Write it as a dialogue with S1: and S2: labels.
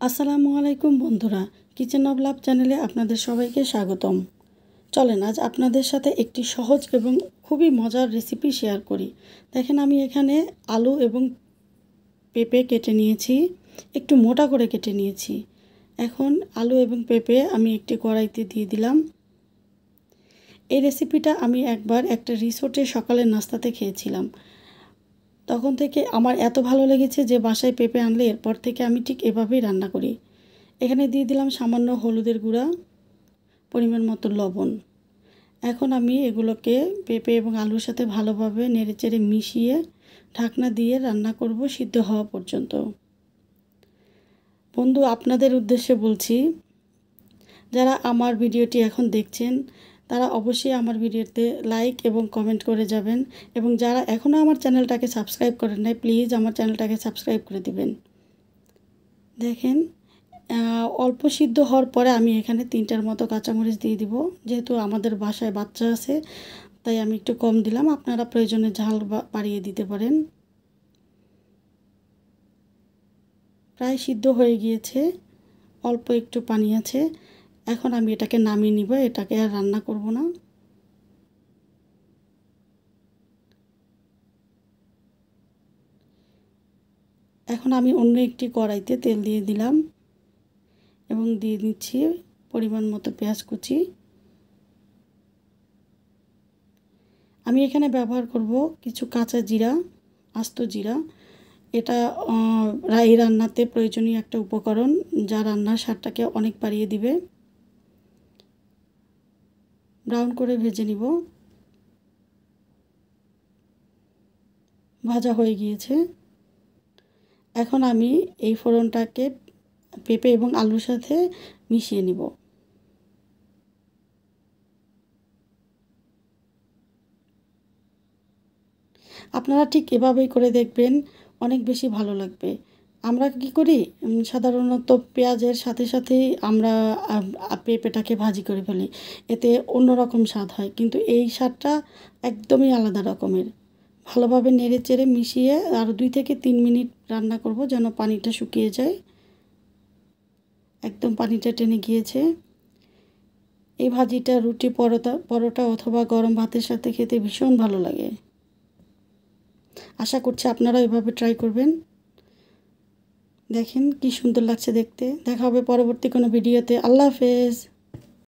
S1: আসসালামু আলাইকুম বন্ধুরা, কিচেন অব লাভ চ্যানেলে আপনাদের সবাইকে স্বাগতম। চলেন আজ আপনাদের সাথে একটি সহজ এবং খুবই মজার রেসিপি শেয়ার করি। দেখেন আমি এখানে আলু এবং পেঁপে কেটে নিয়েছি, একটু মোটা করে কেটে নিয়েছি। এখন আলু এবং পেঁপে আমি একটি কড়াইতে দিয়ে দিলাম। এই রেসিপিটা আমি একবার একটা রিসোর্টে সকালের নাস্তাতে খেয়েছিলাম। তখন থেকে আমার এত ভালো লেগেছে যে বাসায় পেঁপে আনলে এরপর থেকে আমি ঠিক এভাবেই রান্না করি। এখানে দিয়ে দিলাম সামান্য হলুদের গুঁড়া, পরিমাণ মতো লবণ। এখন আমি এগুলোকে পেঁপে এবং আলুর সাথে ভালোভাবে নেড়েচেড়ে মিশিয়ে ঢাকনা দিয়ে রান্না করব সিদ্ধ হওয়া পর্যন্ত। বন্ধু, আপনাদের উদ্দেশ্যে বলছি, যারা আমার ভিডিওটি এখন দেখছেন তারা অবশ্যই আমার ভিডিওতে লাইক এবং কমেন্ট করে যাবেন, এবং যারা এখনও আমার চ্যানেলটাকে সাবস্ক্রাইব করেন নাই প্লিজ আমার চ্যানেলটাকে সাবস্ক্রাইব করে দিবেন। দেখেন অল্প সিদ্ধ হওয়ার পরে আমি এখানে 3টার মতো কাঁচামরিচ দিয়ে দিব। যেহেতু আমাদের বাসায় বাচ্চা আছে তাই আমি একটু কম দিলাম, আপনারা প্রয়োজনে ঝাল বাড়িয়ে দিতে পারেন। প্রায় সিদ্ধ হয়ে গিয়েছে, অল্প একটু পানি আছে। এখন আমি এটাকে নামিয়ে নিব, এটাকে আর রান্না করব না। এখন আমি অন্য একটি কড়াইতে তেল দিয়ে দিলাম এবং দিয়ে দিচ্ছি পরিমাণ মতো পেঁয়াজ কুচি। আমি এখানে ব্যবহার করব কিছু কাঁচা জিরা, আস্ত জিরা। এটা এই রান্নাতে প্রয়োজনীয় একটা উপকরণ যা রান্নার স্বাদটাকে অনেক বাড়িয়ে দিবে। ব্রাউন করে ভেজে নিব। ভাজা হয়ে গিয়েছে। এখন আমি এই ফোড়নটাকে পেঁপে এবং আলুর সাথে মিশিয়ে নিব। আপনারা ঠিক এভাবেই করে দেখবেন, অনেক বেশি ভালো লাগবে। আমরা কি করি, সাধারণত পেঁয়াজের সাথে সাথেই আমরা পেঁপেটাকে ভাজি করে ফেলি, এতে অন্যরকম স্বাদ হয়, কিন্তু এই স্বাদটা একদমই আলাদা রকমের। ভালোভাবে নেড়ে চেড়ে মিশিয়ে আরও 2 থেকে 3 মিনিট রান্না করব যেন পানিটা শুকিয়ে যায়। একদম পানিটা টেনে গিয়েছে। এই ভাজিটা রুটি, পরোটা অথবা গরম ভাতের সাথে খেতে ভীষণ ভালো লাগে। আশা করছি আপনারা এভাবে ট্রাই করবেন। দেখেন কি সুন্দর লাগছে দেখতে। দেখা হবে পরবর্তী কোনো ভিডিওতে। আল্লাহ হাফেজ।